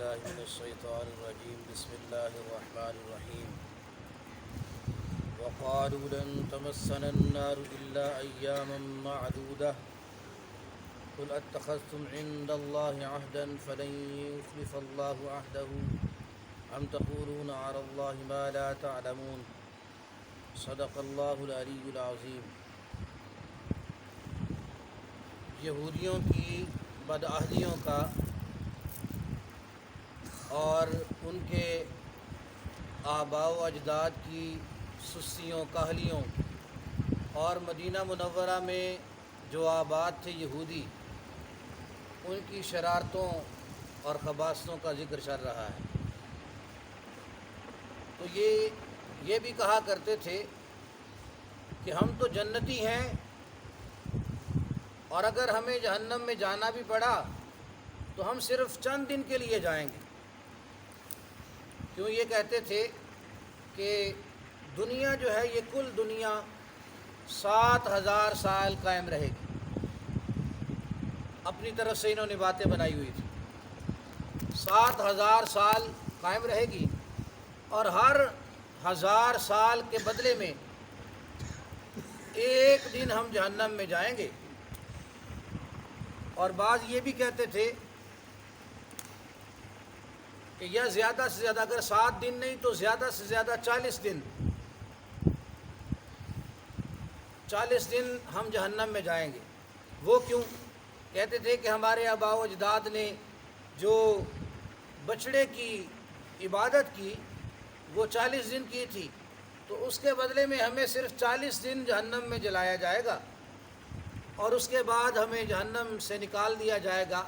بالله من الشيطان الرجيم بسم الله الرحمن الرحيم وقالوا لن تمسنا النار إلا أياما معدودة قل اتخذتم عند الله عهدا فلن يخلف الله عهده أم تقولون على الله ما لا تعلمون صدق الله العلي العظيم۔ یہودیوں کی بدعہدیوں کا اور ان کے آباء و اجداد کی سستیوں کاہلیوں اور مدینہ منورہ میں جو آباد تھے یہودی ان کی شرارتوں اور خباثتوں کا ذکر چل رہا ہے۔ تو یہ بھی کہا کرتے تھے کہ ہم تو جنتی ہیں اور اگر ہمیں جہنم میں جانا بھی پڑا تو ہم صرف چند دن کے لیے جائیں گے۔ کیوں یہ کہتے تھے کہ دنیا جو ہے یہ کل دنیا 7,000 سال قائم رہے گی۔ اپنی طرف سے انہوں نے باتیں بنائی ہوئی تھی 7,000 سال قائم رہے گی اور ہر 1000 سال کے بدلے میں ایک دن ہم جہنم میں جائیں گے۔ اور بعض یہ بھی کہتے تھے کہ یا زیادہ سے زیادہ اگر 7 دن نہیں تو زیادہ سے زیادہ 40 دن ہم جہنم میں جائیں گے۔ وہ کیوں؟ کہتے تھے کہ ہمارے آباء و اجداد نے جو بچڑے کی عبادت کی وہ 40 دن کی تھی، تو اس کے بدلے میں ہمیں صرف 40 دن جہنم میں جلایا جائے گا اور اس کے بعد ہمیں جہنم سے نکال دیا جائے گا۔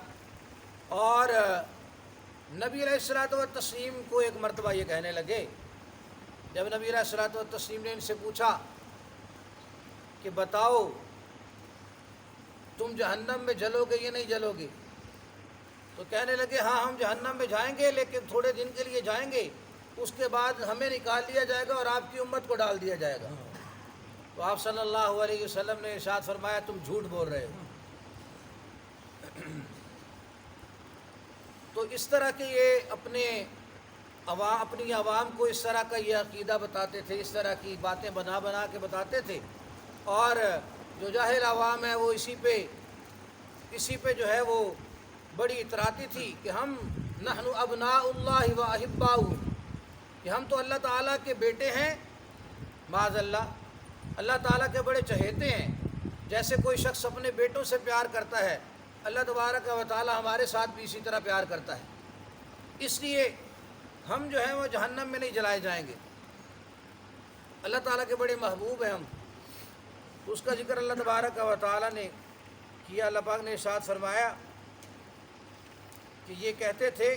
اور نبی علیہ الصلوۃ والتسلیم کو ایک مرتبہ یہ کہنے لگے، جب نبی علیہ الصلوۃ والتسلیم نے ان سے پوچھا کہ بتاؤ تم جہنم میں جلو گے یا نہیں جلو گے، تو کہنے لگے ہاں ہم جہنم میں جائیں گے لیکن تھوڑے دن کے لیے جائیں گے، اس کے بعد ہمیں نکال دیا جائے گا اور آپ کی امت کو ڈال دیا جائے گا۔ تو آپ صلی اللہ علیہ وسلم نے ارشاد فرمایا تم جھوٹ بول رہے ہو۔ تو اس طرح کے یہ اپنی عوام کو اس طرح کا یہ عقیدہ بتاتے تھے، اس طرح کی باتیں بنا بنا کے بتاتے تھے، اور جو جاہل عوام ہے وہ اسی پہ جو ہے وہ بڑی اتراتی تھی کہ ہم نحن ابناء اللہ و احباؤہ، کہ ہم تو اللہ تعالیٰ کے بیٹے ہیں، معاذ اللہ تعالیٰ کے بڑے چہیتے ہیں۔ جیسے کوئی شخص اپنے بیٹوں سے پیار کرتا ہے، اللہ تبارک و تعالیٰ ہمارے ساتھ بھی اسی طرح پیار کرتا ہے، اس لیے ہم جو ہیں وہ جہنم میں نہیں جلائے جائیں گے۔ اللہ تعالیٰ کے بڑے محبوب ہیں ہم۔ تو اس کا ذکر اللہ تبارک و تعالیٰ نے کیا۔ اللہ پاک نے ارشاد فرمایا کہ یہ کہتے تھے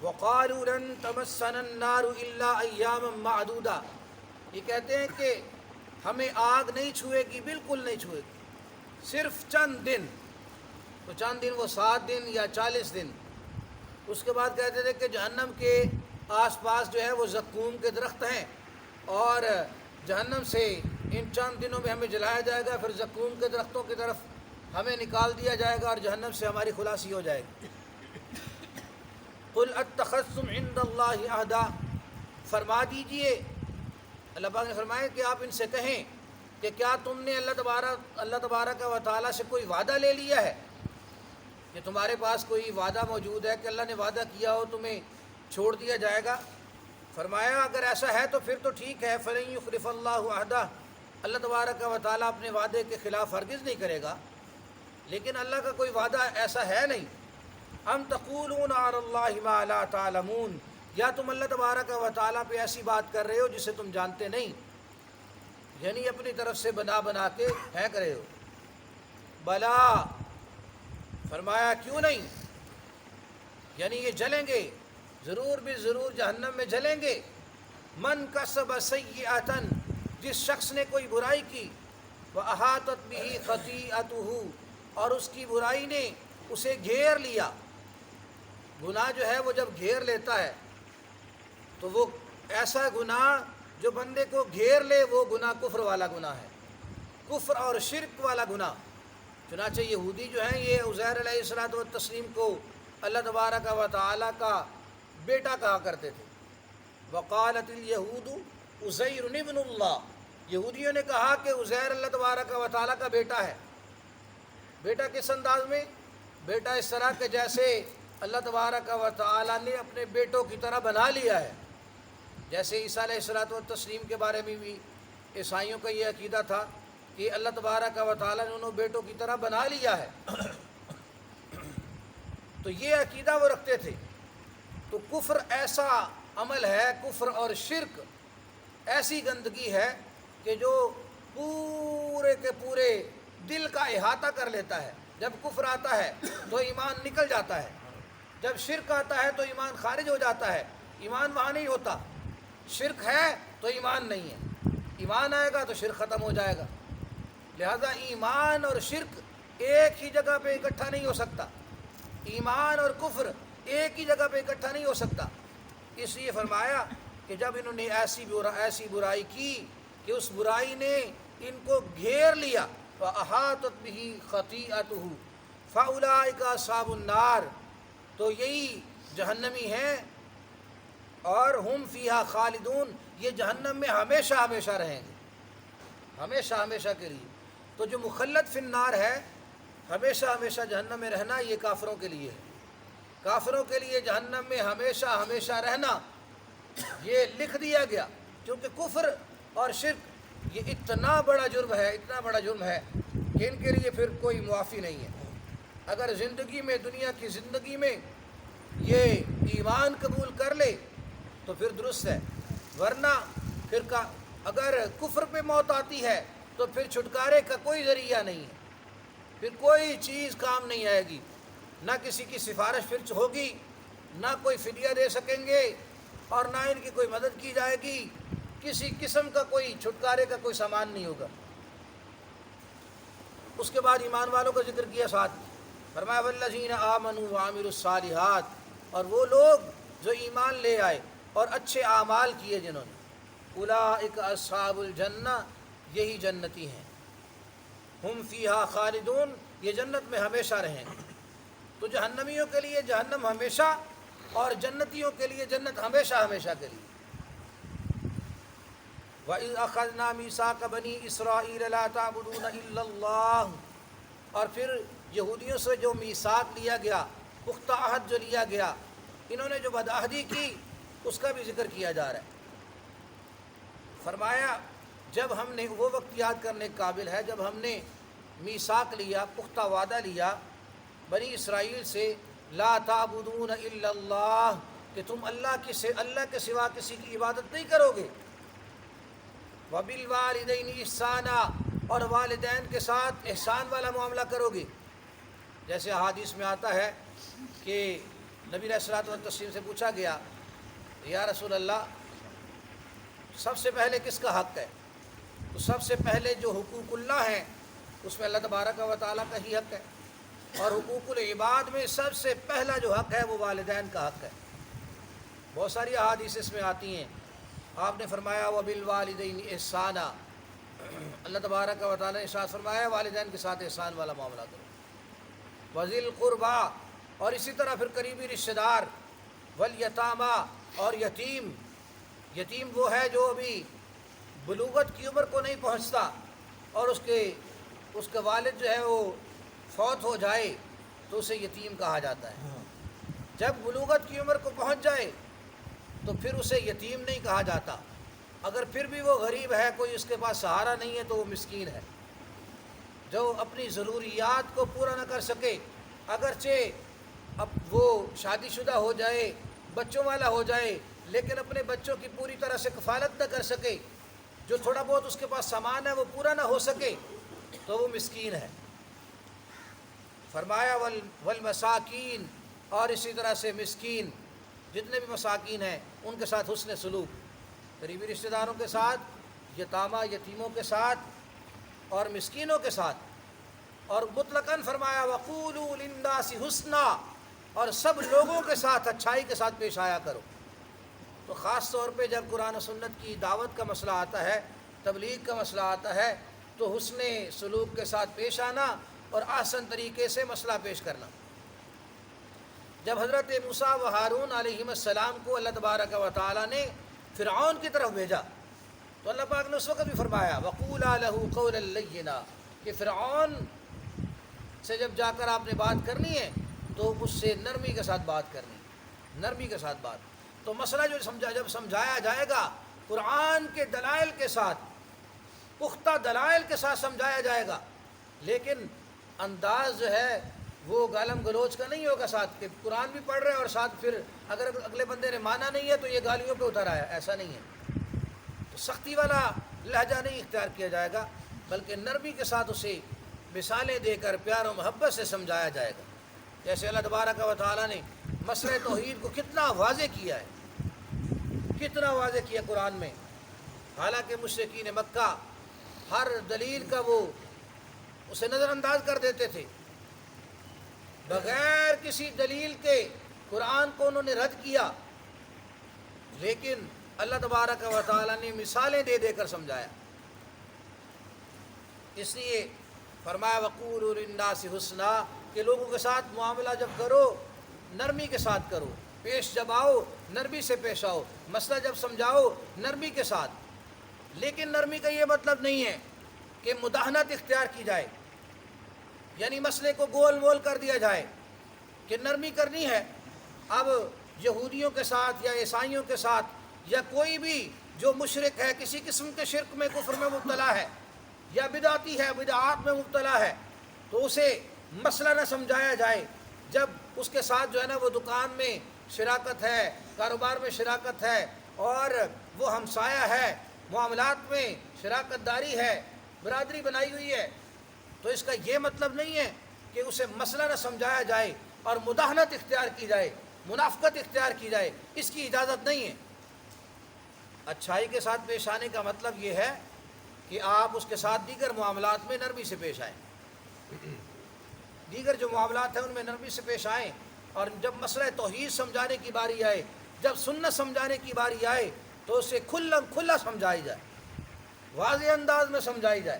وَقَالُوا لَن تَمَسَّنَا النَّارُ إِلَّا أَيَّامًا مَّعْدُودًا، یہ کہتے ہیں کہ ہمیں آگ نہیں چھوئے گی، بالکل نہیں چھوئے گی، صرف چند دن۔ تو چند دن وہ 7 دن یا 40 دن۔ اس کے بعد کہتے تھے کہ جہنم کے آس پاس جو ہے وہ زقوم کے درخت ہیں اور جہنم سے ان چند دنوں میں ہمیں جلایا جائے گا، پھر زقوم کے درختوں کی طرف ہمیں نکال دیا جائے گا اور جہنم سے ہماری خلاصی ہو جائے گی۔ قُلْ اتَّخَذْتُمْ عِندَ اللَّهِ عَهْدًا، فرما دیجئے، اللہ پاک نے فرمایا کہ آپ ان سے کہیں کہ کیا تم نے اللہ تبارک و تعالیٰ سے کوئی وعدہ لے لیا ہے، کہ تمہارے پاس کوئی وعدہ موجود ہے کہ اللہ نے وعدہ کیا ہو تمہیں چھوڑ دیا جائے گا؟ فرمایا اگر ایسا ہے تو پھر تو ٹھیک ہے، فَلَن يُخْلِفَ اللَّهُ عَهْدَهُ، اللہ تبارک و تعالیٰ اپنے وعدے کے خلاف ہرگز نہیں کرے گا، لیکن اللہ کا کوئی وعدہ ایسا ہے نہیں۔ أَمْ تَقُولُونَ عَلَى اللَّهِ مَا لَا تَعْلَمُونَ، یا تم اللہ تبارک و تعالیٰ پہ ایسی بات کر رہے ہو جسے تم جانتے نہیں، یعنی اپنی طرف سے بنا کے پھینک رہے ہو۔ بلا، فرمایا کیوں نہیں، یعنی یہ جلیں گے، ضرور بھی ضرور جہنم میں جلیں گے۔ من کسب سیئۃ، جس شخص نے کوئی برائی کی، وَأَحَاطَتْ بِهِ خَطِیئَتُهُ، اور اس کی برائی نے اسے گھیر لیا۔ گناہ جو ہے وہ جب گھیر لیتا ہے تو وہ ایسا گناہ جو بندے کو گھیر لے وہ گناہ کفر والا گناہ ہے، کفر اور شرک والا گناہ۔ چنانچہ یہودی جو ہیں یہ عزیر علیہ الصلوۃ والتسلیم کو اللہ تبارک و تعالیٰ کا بیٹا کہا کرتے تھے۔ وقالت الیہود عزیر ابن اللہ، یہودیوں نے کہا کہ عزیر اللہ تبارک و تعالیٰ کا بیٹا ہے۔ بیٹا کس انداز میں؟ بیٹا اس طرح کہ جیسے اللہ تبارک و تعالیٰ نے اپنے بیٹوں کی طرح بنا لیا ہے، جیسے عیسیٰ علیہ الصلوۃ والتسلیم کے بارے میں بھی عیسائیوں کا یہ عقیدہ تھا کہ اللہ تبارک و تعالیٰ نے انہوں بیٹوں کی طرح بنا لیا ہے۔ تو یہ عقیدہ وہ رکھتے تھے۔ تو کفر ایسا عمل ہے، کفر اور شرک ایسی گندگی ہے کہ جو پورے کے پورے دل کا احاطہ کر لیتا ہے۔ جب کفر آتا ہے تو ایمان نکل جاتا ہے، جب شرک آتا ہے تو ایمان خارج ہو جاتا ہے، ایمان وہاں نہیں ہوتا۔ شرک ہے تو ایمان نہیں ہے، ایمان آئے گا تو شرک ختم ہو جائے گا۔ لہذا ایمان اور شرک ایک ہی جگہ پہ اکٹھا نہیں ہو سکتا، ایمان اور کفر ایک ہی جگہ پہ اکٹھا نہیں ہو سکتا۔ اس لیے فرمایا کہ جب انہوں نے ایسی برائی کی کہ اس برائی نے ان کو گھیر لیا، فَأَحَاطَتْ بِهِ خَطِيئَتُهُ فَأُولَٰئِكَ أَصْحَابُ النَّارِ، تو یہی جہنمی ہیں اور ہم فیہا خالدون، یہ جہنم میں ہمیشہ ہمیشہ رہیں گے، ہمیشہ ہمیشہ کے لیے۔ تو جو مخلد فی النار ہے، ہمیشہ ہمیشہ جہنم میں رہنا، یہ کافروں کے لیے ہے۔ کافروں کے لیے جہنم میں ہمیشہ ہمیشہ رہنا یہ لکھ دیا گیا، کیونکہ کفر اور شرک یہ اتنا بڑا جرم ہے، اتنا بڑا جرم ہے کہ ان کے لیے پھر کوئی معافی نہیں ہے۔ اگر زندگی میں، دنیا کی زندگی میں یہ ایمان قبول کر لے تو پھر درست ہے، ورنہ پھر اگر کفر پہ موت آتی ہے تو پھر چھٹکارے کا کوئی ذریعہ نہیں ہے، پھر کوئی چیز کام نہیں آئے گی، نہ کسی کی سفارش پھر ہوگی، نہ کوئی فدیہ دے سکیں گے، اور نہ ان کی کوئی مدد کی جائے گی، کسی قسم کا کوئی چھٹکارے کا کوئی سامان نہیں ہوگا۔ اس کے بعد ایمان والوں کا ذکر کیا ساتھ، فرمایا والذین آمنوا وعملوا الصالحات، اور وہ لوگ جو ایمان لے آئے اور اچھے اعمال کیے جنہوں نے، اولئک اصحاب الجنہ، یہی جنتی ہیں، ہم فیہا خالدون، یہ جنت میں ہمیشہ رہیں گے۔ تو جہنمیوں کے لیے جہنم ہمیشہ، اور جنتیوں کے لیے جنت ہمیشہ ہمیشہ کے لیے۔ وَإِذْ أَخَذْنَا مِيثَاقَ بَنِي إِسْرَائِيلَ لَا تَعْبُدُونَ إِلَّا اللَّهَ، اور پھر یہودیوں سے جو میثاق لیا گیا، پختہ عہد جو لیا گیا، انہوں نے جو بدعہدی کی اس کا بھی ذکر کیا جا رہا ہے۔ فرمایا جب ہم نے، وہ وقت یاد کرنے کے قابل ہے جب ہم نے میثاق لیا، پختہ وعدہ لیا بنی اسرائیل سے، لا تعبدون الا اللہ، کہ تم اللہ کے سوا کسی کی عبادت نہیں کرو گے، وبالوالدین احسانا، اور والدین کے ساتھ احسان والا معاملہ کرو گے۔ جیسے احادیث میں آتا ہے کہ نبی علیہ الصلوۃ والتسلیم سے پوچھا گیا، یا رسول اللہ سب سے پہلے کس کا حق ہے؟ تو سب سے پہلے جو حقوق اللہ ہیں اس میں اللہ تبارک و تعالیٰ کا ہی حق ہے، اور حقوق العباد میں سب سے پہلا جو حق ہے وہ والدین کا حق ہے۔ بہت ساری احادیث اس میں آتی ہیں۔ آپ نے فرمایا وبالوالدین احسانا، اللہ تبارک و تعالیٰ نے ارشاد فرمایا والدین کے ساتھ احسان والا معاملہ کرو، وذی القربا، اور اسی طرح پھر قریبی رشتہ دار، والیتاما، اور یتیم۔ یتیم وہ ہے جو ابھی بلوغت کی عمر کو نہیں پہنچتا اور اس کے والد جو ہے وہ فوت ہو جائے تو اسے یتیم کہا جاتا ہے۔ جب بلوغت کی عمر کو پہنچ جائے تو پھر اسے یتیم نہیں کہا جاتا، اگر پھر بھی وہ غریب ہے، کوئی اس کے پاس سہارا نہیں ہے، تو وہ مسکین ہے، جو اپنی ضروریات کو پورا نہ کر سکے، اگرچہ اب وہ شادی شدہ ہو جائے، بچوں والا ہو جائے، لیکن اپنے بچوں کی پوری طرح سے کفالت نہ کر سکے، جو تھوڑا بہت اس کے پاس سامان ہے وہ پورا نہ ہو سکے، تو وہ مسکین ہے۔ فرمایا والمساکین، اور اسی طرح سے مسکین، جتنے بھی مساکین ہیں ان کے ساتھ حسن سلوک، قریبی رشتہ داروں کے ساتھ، یتامہ یتیموں کے ساتھ، اور مسکینوں کے ساتھ، اور مطلقاً فرمایا وقولوا للناس حسنا، اور سب لوگوں کے ساتھ اچھائی کے ساتھ پیش آیا کرو۔ تو خاص طور پہ جب قرآن و سنت کی دعوت کا مسئلہ آتا ہے، تبلیغ کا مسئلہ آتا ہے، تو حسن سلوک کے ساتھ پیش آنا اور احسن طریقے سے مسئلہ پیش کرنا۔ جب حضرت موسیٰ و ہارون علیہم السلام کو اللہ تبارک و تعالیٰ نے فرعون کی طرف بھیجا تو اللہ پاک نے اس وقت بھی فرمایا وَقُولَا لَهُ قَوْلًا لَيِّنًا کہ فرعون سے جب جا کر آپ نے بات کرنی ہے تو اس سے نرمی کے ساتھ بات کرنی، نرمی کے ساتھ بات. تو مسئلہ جب سمجھایا جائے گا قرآن کے دلائل کے ساتھ، پختہ دلائل کے ساتھ سمجھایا جائے گا، لیکن انداز جو ہے وہ گالم گلوچ کا نہیں ہوگا ساتھ کہ قرآن بھی پڑھ رہے ہیں اور ساتھ پھر اگر اگلے بندے نے مانا نہیں ہے تو یہ گالیوں پہ اتر آیا، ایسا نہیں ہے. تو سختی والا لہجہ نہیں اختیار کیا جائے گا، بلکہ نرمی کے ساتھ اسے مثالیں دے کر پیار و محبت سے سمجھایا جائے گا. جیسے اللہ تبارک و تعالیٰ نے مسئلہ توحید کو کتنا واضح کیا ہے، کتنا واضح کیا قرآن میں. حالانکہ مشرکین مکہ ہر دلیل کا وہ اسے نظر انداز کر دیتے تھے، بغیر کسی دلیل کے قرآن کو انہوں نے رد کیا، لیکن اللہ تبارک و تعالیٰ نے مثالیں دے دے کر سمجھایا. اس لیے فرمایا وَقُولُوا لِلنَّاسِ حُسْنًا کہ لوگوں کے ساتھ معاملہ جب کرو نرمی کے ساتھ کرو، پیش جب آؤ نرمی سے پیش آؤ، مسئلہ جب سمجھاؤ نرمی کے ساتھ. لیکن نرمی کا یہ مطلب نہیں ہے کہ مداہنت اختیار کی جائے، یعنی مسئلے کو گول مول کر دیا جائے کہ نرمی کرنی ہے. اب یہودیوں کے ساتھ یا عیسائیوں کے ساتھ یا کوئی بھی جو مشرک ہے، کسی قسم کے شرک میں کفر میں مبتلا ہے یا بدعتی ہے، بدعات میں مبتلا ہے، تو اسے مسئلہ نہ سمجھایا جائے. جب اس کے ساتھ جو ہے نا وہ دکان میں شراکت ہے، کاروبار میں شراکت ہے اور وہ ہمسایہ ہے، معاملات میں شراکت داری ہے، برادری بنائی ہوئی ہے، تو اس کا یہ مطلب نہیں ہے کہ اسے مسئلہ نہ سمجھایا جائے اور مداہنت اختیار کی جائے، منافقت اختیار کی جائے، اس کی اجازت نہیں ہے. اچھائی کے ساتھ پیش آنے کا مطلب یہ ہے کہ آپ اس کے ساتھ دیگر معاملات میں نرمی سے پیش آئیں، دیگر جو معاملات ہیں ان میں نرمی سے پیش آئیں. اور جب مسئلہ توحید سمجھانے کی باری آئے، جب سنت سمجھانے کی باری آئے تو اسے کھلا سمجھائی جائے، واضح انداز میں سمجھائی جائے.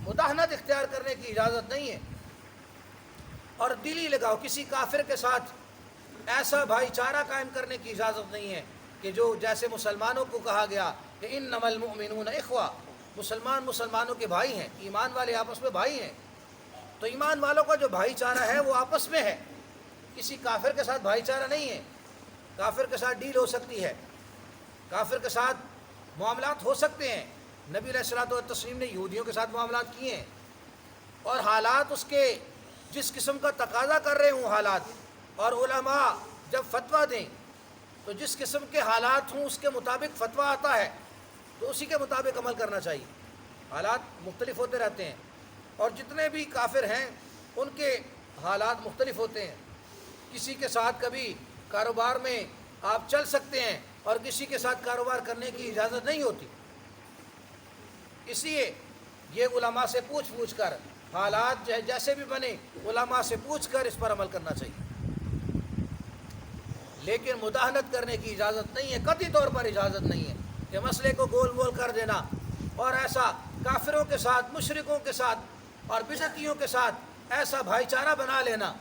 مداہنت اختیار کرنے کی اجازت نہیں ہے. اور دلی لگاؤ، کسی کافر کے ساتھ ایسا بھائی چارہ قائم کرنے کی اجازت نہیں ہے کہ جو جیسے مسلمانوں کو کہا گیا کہ انما المؤمنون اخوہ، مسلمانوں کے بھائی ہیں، ایمان والے آپس میں بھائی ہیں. تو ایمان والوں کا جو بھائی چارہ ہے وہ آپس میں ہے، کسی کافر کے ساتھ بھائی چارہ نہیں ہے. کافر کے ساتھ ڈیل ہو سکتی ہے، کافر کے ساتھ معاملات ہو سکتے ہیں. نبی علیہ الصلوۃ والتسلیم نے یہودیوں کے ساتھ معاملات کیے ہیں، اور حالات اس کے جس قسم کا تقاضا کر رہے ہوں حالات، اور علماء جب فتویٰ دیں تو جس قسم کے حالات ہوں اس کے مطابق فتویٰ آتا ہے تو اسی کے مطابق عمل کرنا چاہیے. حالات مختلف ہوتے رہتے ہیں، اور جتنے بھی کافر ہیں ان کے حالات مختلف ہوتے ہیں. کسی کے ساتھ کبھی کاروبار میں آپ چل سکتے ہیں اور کسی کے ساتھ کاروبار کرنے کی اجازت نہیں ہوتی. اس لیے یہ علماء سے پوچھ کر حالات جیسے بھی بنے علماء سے پوچھ کر اس پر عمل کرنا چاہیے. لیکن مداہنت کرنے کی اجازت نہیں ہے، قطعی طور پر اجازت نہیں ہے کہ مسئلے کو گول مول کر دینا اور ایسا کافروں کے ساتھ، مشرکوں کے ساتھ اور بدعتیوں کے ساتھ ایسا بھائی چارہ بنا لینا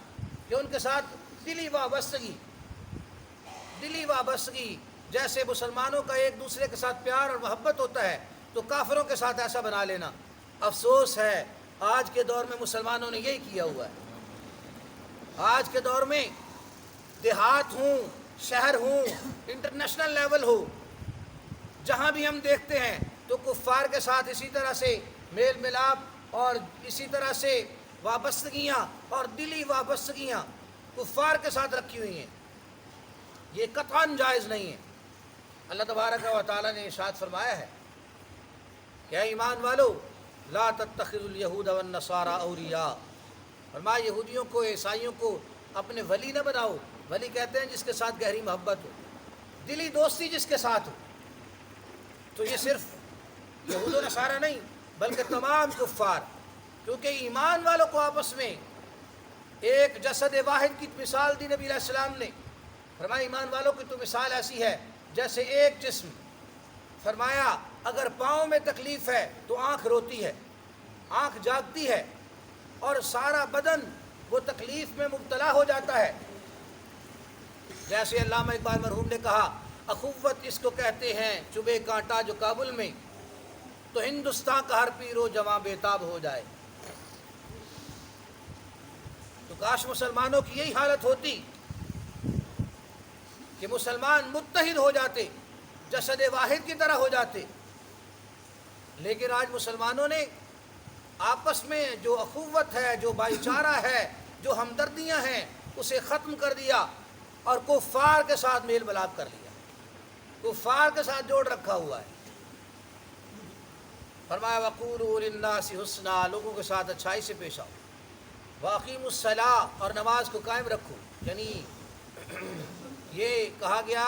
کہ ان کے ساتھ دلی وابستگی جیسے مسلمانوں کا ایک دوسرے کے ساتھ پیار اور محبت ہوتا ہے تو کافروں کے ساتھ ایسا بنا لینا. افسوس ہے آج کے دور میں مسلمانوں نے یہی کیا ہوا ہے. آج کے دور میں دیہات ہوں، شہر ہوں، انٹرنیشنل لیول ہو، جہاں بھی ہم دیکھتے ہیں تو کفار کے ساتھ اسی طرح سے میل ملاپ اور اسی طرح سے وابستگیاں اور دلی وابستگیاں کفار کے ساتھ رکھی ہوئی ہیں. یہ قطعاً جائز نہیں ہے. اللہ تبارک و تعالیٰ نے ارشاد فرمایا ہے کہ اے ایمان والو لا تتخذوا اليہود والنصارى اولیاء، فرمایا یہودیوں کو، عیسائیوں کو اپنے ولی نہ بناؤ. ولی کہتے ہیں جس کے ساتھ گہری محبت ہو، دلی دوستی جس کے ساتھ ہو. تو یہ صرف یہود و نصارہ نہیں بلکہ تمام کفار، کیونکہ ایمان والوں کو آپس میں ایک جسد واحد کی مثال دی نبی علیہ السلام نے. فرمایا ایمان والوں کی تو مثال ایسی ہے جیسے ایک جسم. فرمایا اگر پاؤں میں تکلیف ہے تو آنکھ روتی ہے، آنکھ جاگتی ہے، اور سارا بدن وہ تکلیف تکلیف میں مبتلا ہو جاتا ہے. جیسے علامہ اقبال مرحوم نے کہا اخوت اس کو کہتے ہیں چبھے کانٹا جو کابل میں، تو ہندوستان کا ہر پیر و جواں بےتاب ہو جائے. تو کاش مسلمانوں کی یہی حالت ہوتی کہ مسلمان متحد ہو جاتے، جسد واحد کی طرح ہو جاتے. لیکن آج مسلمانوں نے آپس میں جو اخوت ہے، جو بھائی چارہ ہے، جو ہمدردیاں ہیں، اسے ختم کر دیا اور کفار کے ساتھ میل ملاپ کر لیا، کفار کے ساتھ جوڑ رکھا ہوا ہے. فرمایا وَقُولُوا لِلنَّاسِ حُسْنًا، لوگوں کے ساتھ اچھائی سے پیش آؤ. وَأَقِیمُوا الصَّلَاةَ، اور نماز کو قائم رکھو. یعنی یہ کہا گیا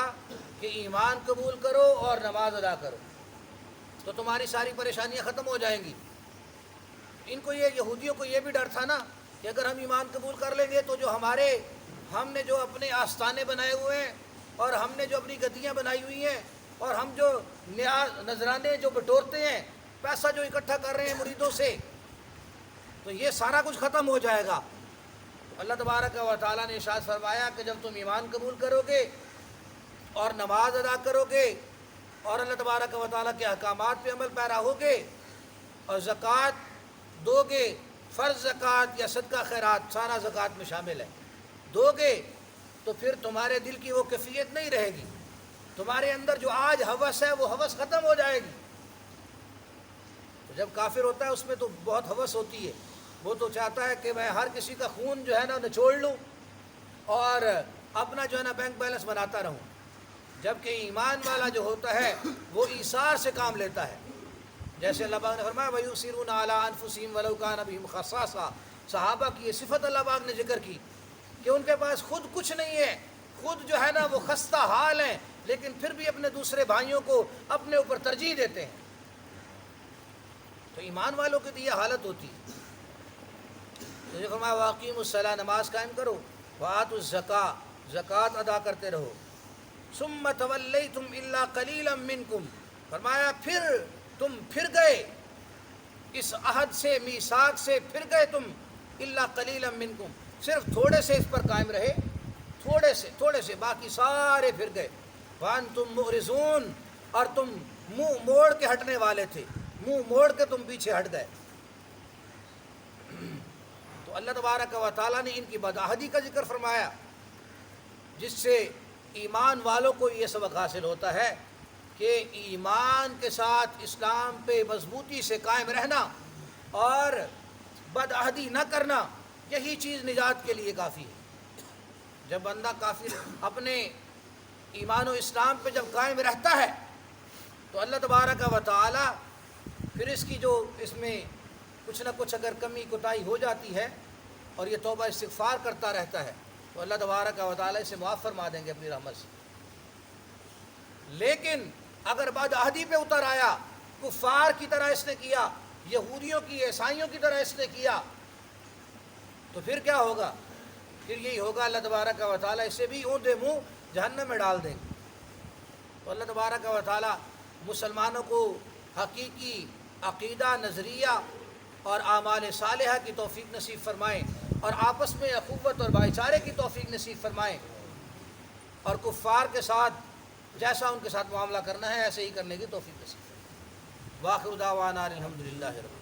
کہ ایمان قبول کرو اور نماز ادا کرو تو تمہاری ساری پریشانیاں ختم ہو جائیں گی. ان کو یہ یہودیوں کو یہ بھی ڈر تھا نا کہ اگر ہم ایمان قبول کر لیں گے تو جو ہم نے جو اپنے آستانے بنائے ہوئے ہیں اور ہم نے جو اپنی گدیاں بنائی ہوئی ہیں اور ہم جو نذرانے جو بٹورتے ہیں، پیسہ جو اکٹھا کر رہے ہیں مریدوں سے، تو یہ سارا کچھ ختم ہو جائے گا. اللہ تبارک و تعالیٰ نے ارشاد فرمایا کہ جب تم ایمان قبول کرو گے اور نماز ادا کرو گے اور اللہ تبارک و تعالیٰ کے احکامات پہ عمل پیرا ہوگے اور زکوٰۃ دو گے، فرض زکوٰۃ یا صدقہ خیرات سارا زکوٰۃ میں شامل ہے، دو گے، تو پھر تمہارے دل کی وہ کیفیت نہیں رہے گی. تمہارے اندر جو آج ہوس ہے وہ ہوس ختم ہو جائے گی. تو جب کافر ہوتا ہے اس میں تو بہت ہوس ہوتی ہے، وہ تو چاہتا ہے کہ میں ہر کسی کا خون جو ہے نا نچوڑ لوں اور اپنا جو ہے نا بینک بیلنس بناتا رہوں. جبکہ ایمان والا جو ہوتا ہے وہ ایثار سے کام لیتا ہے. جیسے اللہ پاک نے فرمایا وَيُؤْثِرُونَ عَلَىٰ أَنفُسِهِمْ وَلَوْ كَانَ بِهِمْ خَصَاصَةٌ، صحابہ کی یہ صفت اللہ پاک نے ذکر کی کہ ان کے پاس خود کچھ نہیں ہے، خود جو ہے نا وہ خستہ حال ہیں، لیکن پھر بھی اپنے دوسرے بھائیوں کو اپنے اوپر ترجیح دیتے ہیں. تو ایمان والوں کی تو یہ حالت ہوتی ہے. تو یہ فرمایا وَأَقِیمُوا الصَّلَاةَ، نماز قائم کرو، وَآتُوا الزَّکَاةَ، زکوٰۃ ادا کرتے رہو. ثُمَّ تَوَلَّیْتُمْ إِلَّا قَلِیلًا مِّنکُمْ، فرمایا پھر تم پھر گئے اس عہد سے، میثاق سے پھر گئے تم، إِلَّا قَلِيلًا مِّنکُمْ، صرف تھوڑے سے اس پر قائم رہے، تھوڑے سے، باقی سارے پھر گئے. وَأَنْتُمْ مُعْرِضُونَ، اور تم منہ موڑ کے ہٹنے والے تھے، منہ موڑ کے تم پیچھے ہٹ گئے. تو اللہ تبارک و تعالیٰ نے ان کی بدعہدی کا ذکر فرمایا، جس سے ایمان والوں کو یہ سبق حاصل ہوتا ہے کہ ایمان کے ساتھ اسلام پہ مضبوطی سے قائم رہنا اور بدعہدی نہ کرنا، یہی چیز نجات کے لیے کافی ہے. جب بندہ کافر اپنے ایمان و اسلام پہ جب قائم رہتا ہے تو اللہ تبارک و تعالی پھر اس کی جو اس میں کچھ نہ کچھ اگر کمی کوتاہی ہو جاتی ہے اور یہ توبہ استغفار کرتا رہتا ہے تو اللہ تبارک و تعالی اسے معاف فرما دیں گے اپنی رحمت سے. لیکن اگر بدعہدی پہ اتر آیا، کفار کی طرح اس نے کیا، یہودیوں کی عیسائیوں کی طرح اس نے کیا، تو پھر کیا ہوگا؟ پھر یہی ہوگا اللہ تبارک و تعالی اسے بھی اونھے منہ جہنم میں ڈال دیں گے. تو اللہ تبارک و تعالی مسلمانوں کو حقیقی عقیدہ، نظریہ اور اعمال صالحہ کی توفیق نصیب فرمائیں اور آپس میں اخوت اور بھائی چارے کی توفیق نصیب فرمائیں اور کفار کے ساتھ جیسا ان کے ساتھ معاملہ کرنا ہے ایسے ہی کرنے کی توفیق نصیب فرمائیں. وآخر دعوانا الحمدللہ رب